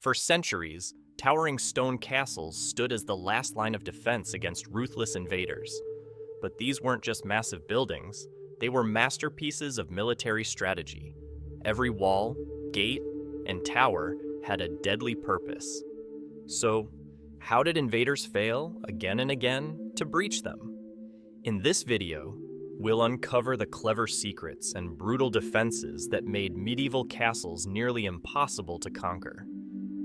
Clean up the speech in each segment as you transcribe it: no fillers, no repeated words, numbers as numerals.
For centuries, towering stone castles stood as the last line of defense against ruthless invaders. But these weren't just massive buildings, they were masterpieces of military strategy. Every wall, gate, and tower had a deadly purpose. So, how did invaders fail again and again to breach them? In this video, we'll uncover the clever secrets and brutal defenses that made medieval castles nearly impossible to conquer.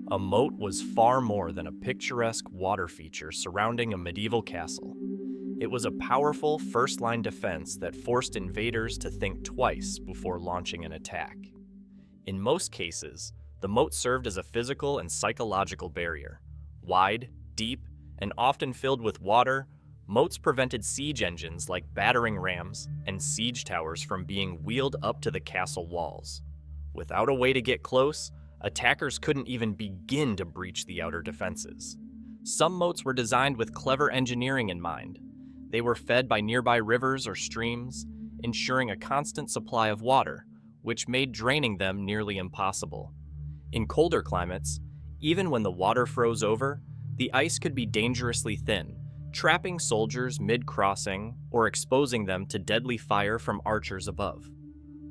A moat was far more than a picturesque water feature surrounding a medieval castle. It was a powerful first-line defense that forced invaders to think twice before launching an attack. In most cases, the moat served as a physical and psychological barrier. Wide, deep, and often filled with water, moats prevented siege engines like battering rams and siege towers from being wheeled up to the castle walls. Without a way to get close, attackers couldn't even begin to breach the outer defenses. Some moats were designed with clever engineering in mind. They were fed by nearby rivers or streams, ensuring a constant supply of water, which made draining them nearly impossible. In colder climates, even when the water froze over, the ice could be dangerously thin, trapping soldiers mid-crossing or exposing them to deadly fire from archers above.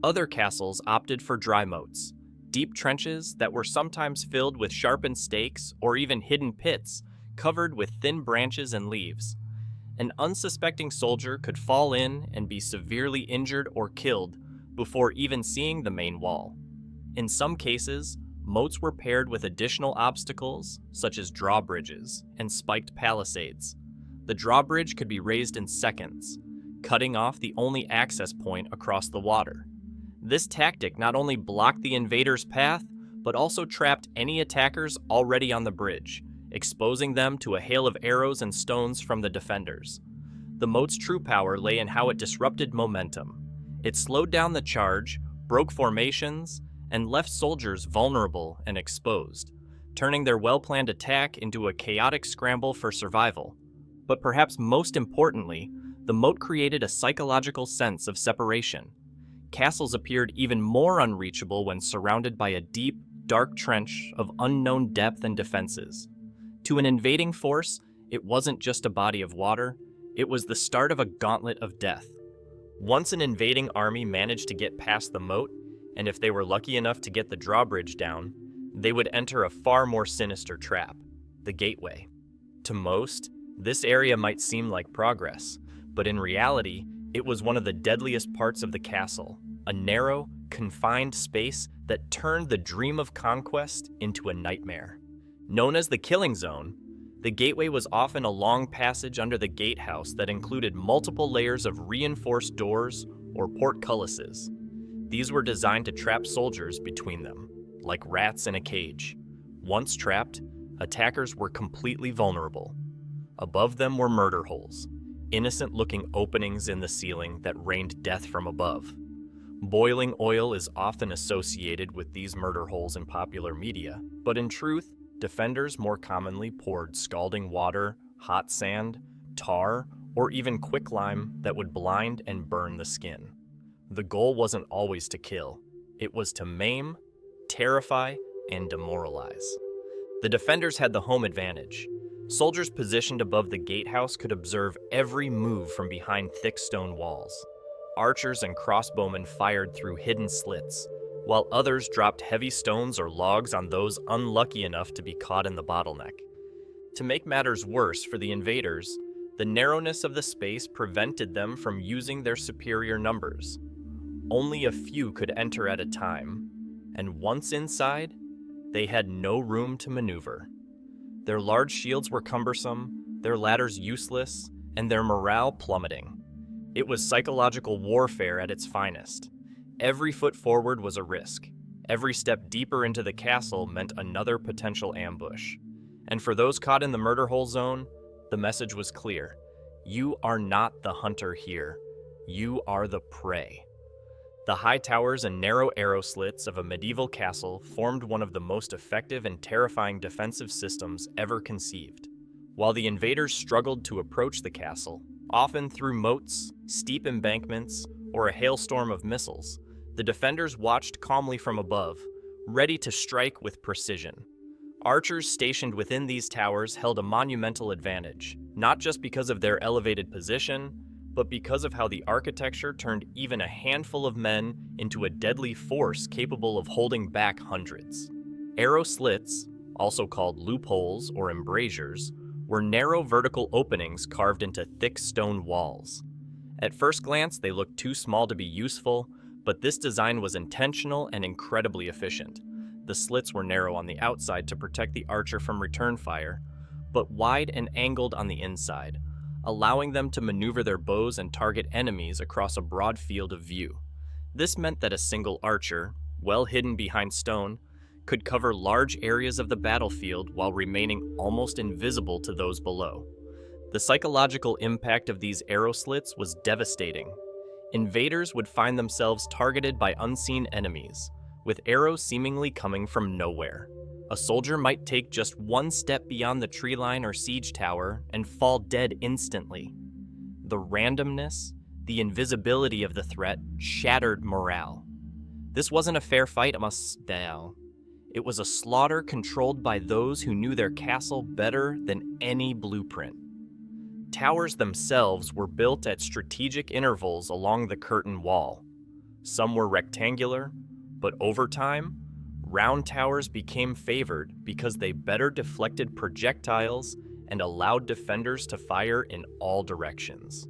Other castles opted for dry moats, deep trenches that were sometimes filled with sharpened stakes or even hidden pits covered with thin branches and leaves. An unsuspecting soldier could fall in and be severely injured or killed before even seeing the main wall. In some cases, moats were paired with additional obstacles, such as drawbridges and spiked palisades. The drawbridge could be raised in seconds, cutting off the only access point across the water. This tactic not only blocked the invaders' path, but also trapped any attackers already on the bridge, exposing them to a hail of arrows and stones from the defenders. The moat's true power lay in how it disrupted momentum. It slowed down the charge, broke formations, and left soldiers vulnerable and exposed, turning their well-planned attack into a chaotic scramble for survival. But perhaps most importantly, the moat created a psychological sense of separation. Castles appeared even more unreachable when surrounded by a deep, dark trench of unknown depth and defenses. To an invading force, it wasn't just a body of water, it was the start of a gauntlet of death. Once an invading army managed to get past the moat, and if they were lucky enough to get the drawbridge down, they would enter a far more sinister trap, the gateway. To most, this area might seem like progress, but in reality, it was one of the deadliest parts of the castle, a narrow, confined space that turned the dream of conquest into a nightmare. Known as the Killing Zone, the gateway was often a long passage under the gatehouse that included multiple layers of reinforced doors or portcullises. These were designed to trap soldiers between them, like rats in a cage. Once trapped, attackers were completely vulnerable. Above them were murder holes, innocent-looking openings in the ceiling that rained death from above. Boiling oil is often associated with these murder holes in popular media, but in truth, defenders more commonly poured scalding water, hot sand, tar, or even quicklime that would blind and burn the skin. The goal wasn't always to kill. It was to maim, terrify, and demoralize. The defenders had the home advantage. Soldiers positioned above the gatehouse could observe every move from behind thick stone walls. Archers and crossbowmen fired through hidden slits, while others dropped heavy stones or logs on those unlucky enough to be caught in the bottleneck. To make matters worse for the invaders, the narrowness of the space prevented them from using their superior numbers. Only a few could enter at a time, and once inside, they had no room to maneuver. Their large shields were cumbersome, their ladders useless, and their morale plummeting. It was psychological warfare at its finest. Every foot forward was a risk. Every step deeper into the castle meant another potential ambush. And for those caught in the murder hole zone, the message was clear. You are not the hunter here. You are the prey. The high towers and narrow arrow slits of a medieval castle formed one of the most effective and terrifying defensive systems ever conceived. While the invaders struggled to approach the castle, often through moats, steep embankments, or a hailstorm of missiles, the defenders watched calmly from above, ready to strike with precision. Archers stationed within these towers held a monumental advantage, not just because of their elevated position, but because of how the architecture turned even a handful of men into a deadly force capable of holding back hundreds. Arrow slits, also called loopholes or embrasures, were narrow vertical openings carved into thick stone walls. At first glance, they looked too small to be useful, but this design was intentional and incredibly efficient. The slits were narrow on the outside to protect the archer from return fire, but wide and angled on the inside, allowing them to maneuver their bows and target enemies across a broad field of view. This meant that a single archer, well hidden behind stone, could cover large areas of the battlefield while remaining almost invisible to those below. The psychological impact of these arrow slits was devastating. Invaders would find themselves targeted by unseen enemies, with arrows seemingly coming from nowhere. A soldier might take just one step beyond the tree line or siege tower and fall dead instantly. The randomness, the invisibility of the threat shattered morale. This wasn't a fair fight, It was a slaughter controlled by those who knew their castle better than any blueprint. Towers themselves were built at strategic intervals along the curtain wall. Some were rectangular, but over time, round towers became favored because they better deflected projectiles and allowed defenders to fire in all directions.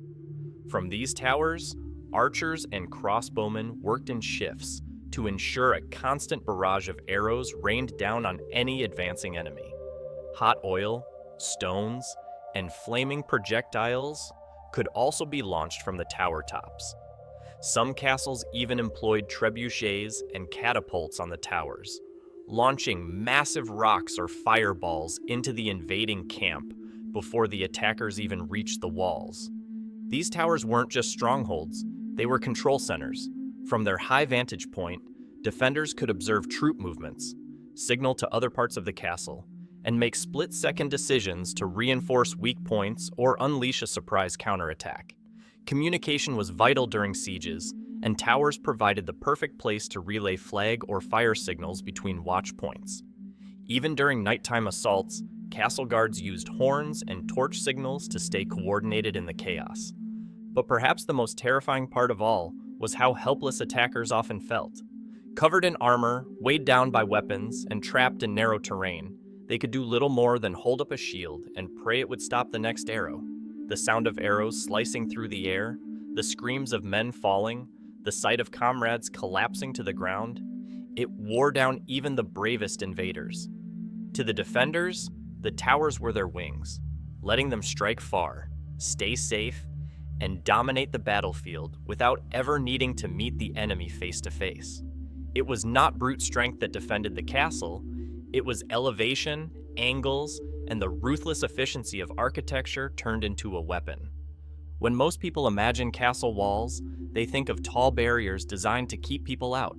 From these towers, archers and crossbowmen worked in shifts to ensure a constant barrage of arrows rained down on any advancing enemy. Hot oil, stones, and flaming projectiles could also be launched from the tower tops. Some castles even employed trebuchets and catapults on the towers, launching massive rocks or fireballs into the invading camp before the attackers even reached the walls. These towers weren't just strongholds, they were control centers. From their high vantage point, defenders could observe troop movements, signal to other parts of the castle, and make split-second decisions to reinforce weak points or unleash a surprise counterattack. Communication was vital during sieges, and towers provided the perfect place to relay flag or fire signals between watch points. Even during nighttime assaults, castle guards used horns and torch signals to stay coordinated in the chaos. But perhaps the most terrifying part of all was how helpless attackers often felt. Covered in armor, weighed down by weapons, and trapped in narrow terrain, they could do little more than hold up a shield and pray it would stop the next arrow. The sound of arrows slicing through the air, the screams of men falling, the sight of comrades collapsing to the ground, it wore down even the bravest invaders. To the defenders, the towers were their wings, letting them strike far, stay safe, and dominate the battlefield without ever needing to meet the enemy face to face. It was not brute strength that defended the castle, it was elevation, angles, and the ruthless efficiency of architecture turned into a weapon. When most people imagine castle walls, they think of tall barriers designed to keep people out.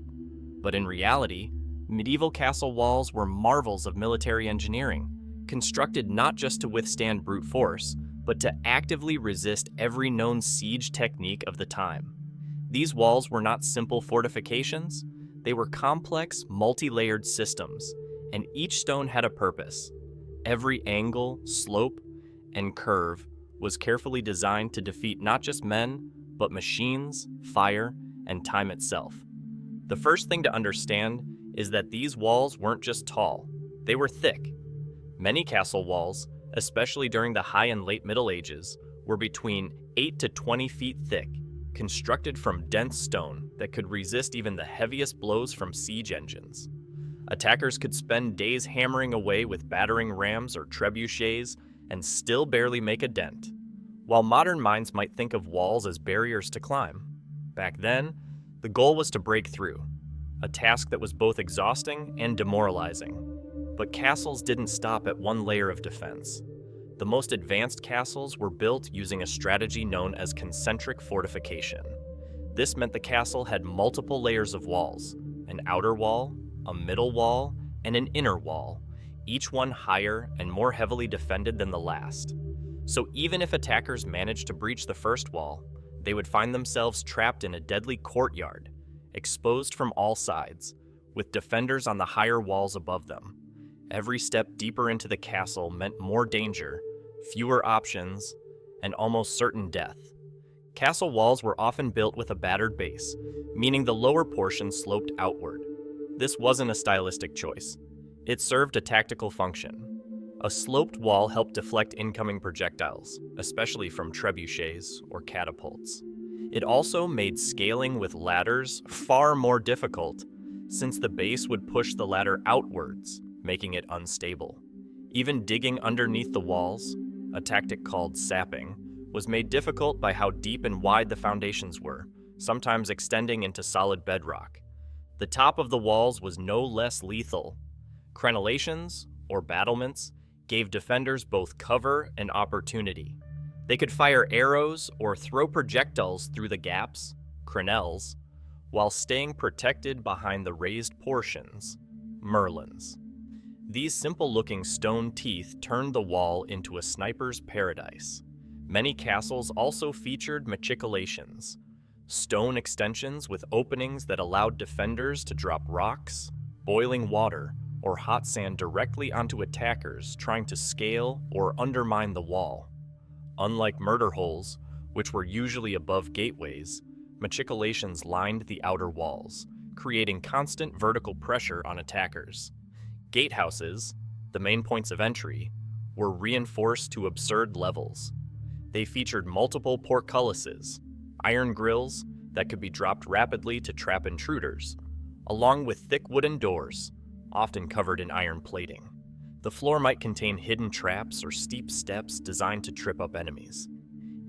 But in reality, medieval castle walls were marvels of military engineering, constructed not just to withstand brute force, but to actively resist every known siege technique of the time. These walls were not simple fortifications, they were complex, multi-layered systems, and each stone had a purpose. Every angle, slope, and curve was carefully designed to defeat not just men, but machines, fire, and time itself. The first thing to understand is that these walls weren't just tall, they were thick. Many castle walls, especially during the High and Late Middle Ages, were between 8 to 20 feet thick, constructed from dense stone that could resist even the heaviest blows from siege engines. Attackers could spend days hammering away with battering rams or trebuchets and still barely make a dent. While modern minds might think of walls as barriers to climb, back then, the goal was to break through, a task that was both exhausting and demoralizing. But castles didn't stop at one layer of defense. The most advanced castles were built using a strategy known as concentric fortification. This meant the castle had multiple layers of walls, an outer wall, a middle wall, and an inner wall, each one higher and more heavily defended than the last. So even if attackers managed to breach the first wall, they would find themselves trapped in a deadly courtyard, exposed from all sides, with defenders on the higher walls above them. Every step deeper into the castle meant more danger, fewer options, and almost certain death. Castle walls were often built with a battered base, meaning the lower portion sloped outward. This wasn't a stylistic choice. It served a tactical function. A sloped wall helped deflect incoming projectiles, especially from trebuchets or catapults. It also made scaling with ladders far more difficult, since the base would push the ladder outwards, making it unstable. Even digging underneath the walls, a tactic called sapping, was made difficult by how deep and wide the foundations were, sometimes extending into solid bedrock. The top of the walls was no less lethal. Crenellations, or battlements, gave defenders both cover and opportunity. They could fire arrows or throw projectiles through the gaps, crenelles, while staying protected behind the raised portions, merlins. These simple-looking stone teeth turned the wall into a sniper's paradise. Many castles also featured machicolations, stone extensions with openings that allowed defenders to drop rocks, boiling water, or hot sand directly onto attackers trying to scale or undermine the wall. Unlike murder holes, which were usually above gateways, machicolations lined the outer walls, creating constant vertical pressure on attackers. Gatehouses, the main points of entry, were reinforced to absurd levels. They featured multiple portcullises, iron grills that could be dropped rapidly to trap intruders, along with thick wooden doors, often covered in iron plating. The floor might contain hidden traps or steep steps designed to trip up enemies.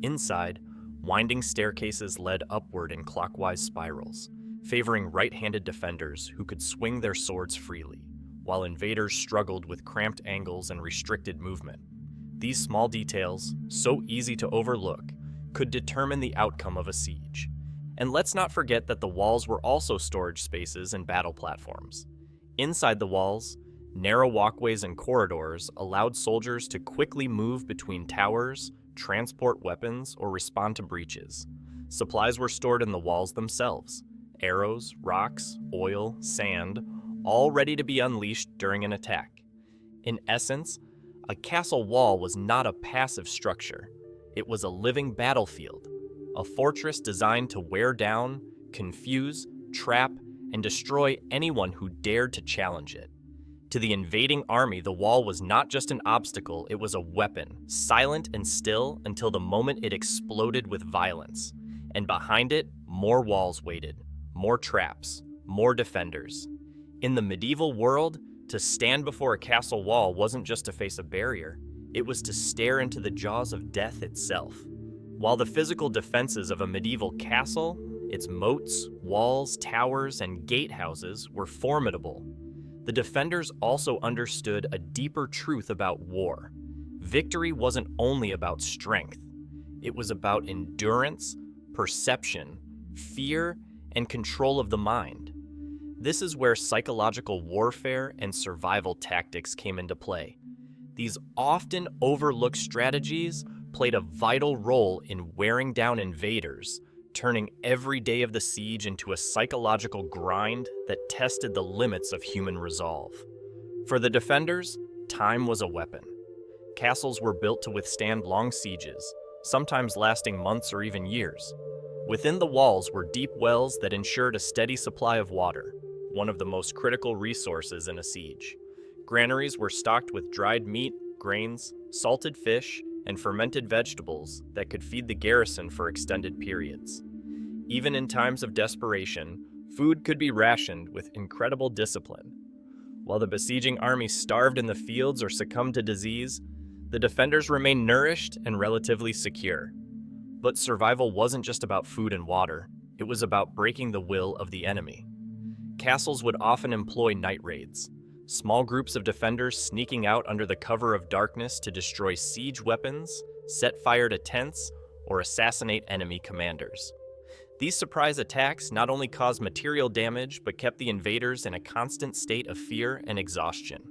Inside, winding staircases led upward in clockwise spirals, favoring right-handed defenders who could swing their swords freely, while invaders struggled with cramped angles and restricted movement. These small details, so easy to overlook, could determine the outcome of a siege. And let's not forget that the walls were also storage spaces and battle platforms. Inside the walls, narrow walkways and corridors allowed soldiers to quickly move between towers, transport weapons, or respond to breaches. Supplies were stored in the walls themselves: arrows, rocks, oil, sand, all ready to be unleashed during an attack. In essence, a castle wall was not a passive structure. It was a living battlefield, a fortress designed to wear down, confuse, trap, and destroy anyone who dared to challenge it. To the invading army, the wall was not just an obstacle, it was a weapon, silent and still until the moment it exploded with violence. And behind it, more walls waited, more traps, more defenders. In the medieval world, to stand before a castle wall wasn't just to face a barrier, it was to stare into the jaws of death itself. While the physical defenses of a medieval castle, its moats, walls, towers, and gatehouses were formidable, the defenders also understood a deeper truth about war. Victory wasn't only about strength. It was about endurance, perception, fear, and control of the mind. This is where psychological warfare and survival tactics came into play. These often overlooked strategies played a vital role in wearing down invaders, turning every day of the siege into a psychological grind that tested the limits of human resolve. For the defenders, time was a weapon. Castles were built to withstand long sieges, sometimes lasting months or even years. Within the walls were deep wells that ensured a steady supply of water, one of the most critical resources in a siege. Granaries were stocked with dried meat, grains, salted fish, and fermented vegetables that could feed the garrison for extended periods. Even in times of desperation, food could be rationed with incredible discipline. While the besieging army starved in the fields or succumbed to disease, the defenders remained nourished and relatively secure. But survival wasn't just about food and water, it was about breaking the will of the enemy. Castles would often employ night raids, small groups of defenders sneaking out under the cover of darkness to destroy siege weapons, set fire to tents, or assassinate enemy commanders. These surprise attacks not only caused material damage, but kept the invaders in a constant state of fear and exhaustion.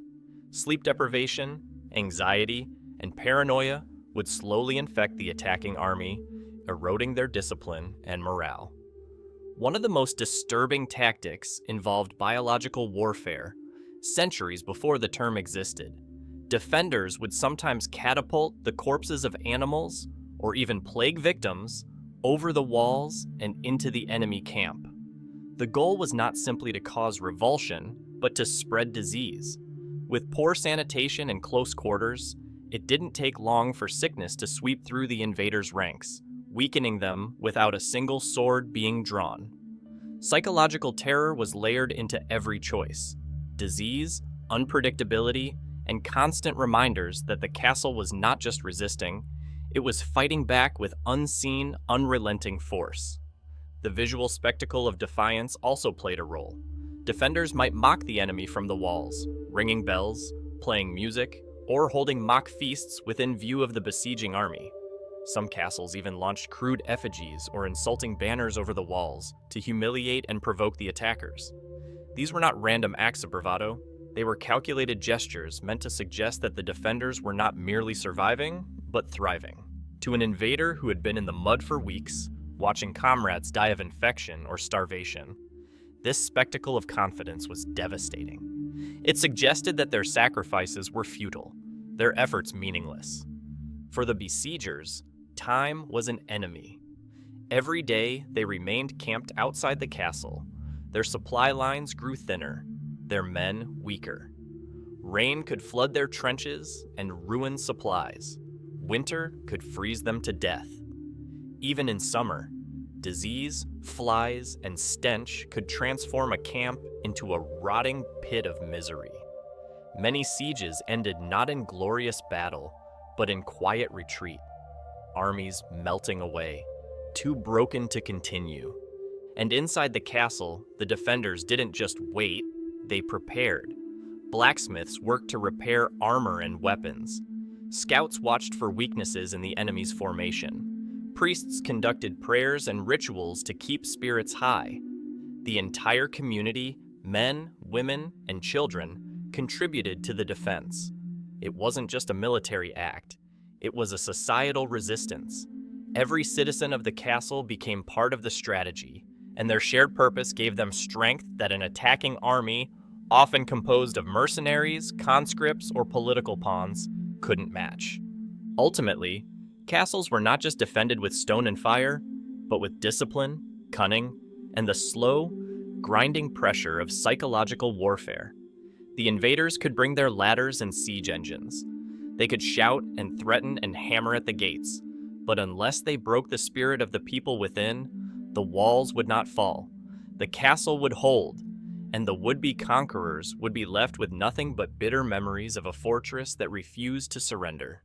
Sleep deprivation, anxiety, and paranoia would slowly infect the attacking army, eroding their discipline and morale. One of the most disturbing tactics involved biological warfare, centuries before the term existed. Defenders would sometimes catapult the corpses of animals, or even plague victims, over the walls and into the enemy camp. The goal was not simply to cause revulsion, but to spread disease. With poor sanitation and close quarters, it didn't take long for sickness to sweep through the invaders' ranks, weakening them without a single sword being drawn. Psychological terror was layered into every choice: disease, unpredictability, and constant reminders that the castle was not just resisting, it was fighting back with unseen, unrelenting force. The visual spectacle of defiance also played a role. Defenders might mock the enemy from the walls, ringing bells, playing music, or holding mock feasts within view of the besieging army. Some castles even launched crude effigies or insulting banners over the walls to humiliate and provoke the attackers. These were not random acts of bravado. They were calculated gestures meant to suggest that the defenders were not merely surviving, but thriving. To an invader who had been in the mud for weeks, watching comrades die of infection or starvation, this spectacle of confidence was devastating. It suggested that their sacrifices were futile, their efforts meaningless. For the besiegers, time was an enemy. Every day, they remained camped outside the castle. Their supply lines grew thinner, their men weaker. Rain could flood their trenches and ruin supplies. Winter could freeze them to death. Even in summer, disease, flies, and stench could transform a camp into a rotting pit of misery. Many sieges ended not in glorious battle, but in quiet retreat, armies melting away, too broken to continue. And inside the castle, the defenders didn't just wait, they prepared. Blacksmiths worked to repair armor and weapons. Scouts watched for weaknesses in the enemy's formation. Priests conducted prayers and rituals to keep spirits high. The entire community, men, women, and children, contributed to the defense. It wasn't just a military act. It was a societal resistance. Every citizen of the castle became part of the strategy, and their shared purpose gave them strength that an attacking army, often composed of mercenaries, conscripts, or political pawns, couldn't match. Ultimately, castles were not just defended with stone and fire, but with discipline, cunning, and the slow, grinding pressure of psychological warfare. The invaders could bring their ladders and siege engines. They could shout and threaten and hammer at the gates, but unless they broke the spirit of the people within, the walls would not fall, the castle would hold, and the would-be conquerors would be left with nothing but bitter memories of a fortress that refused to surrender.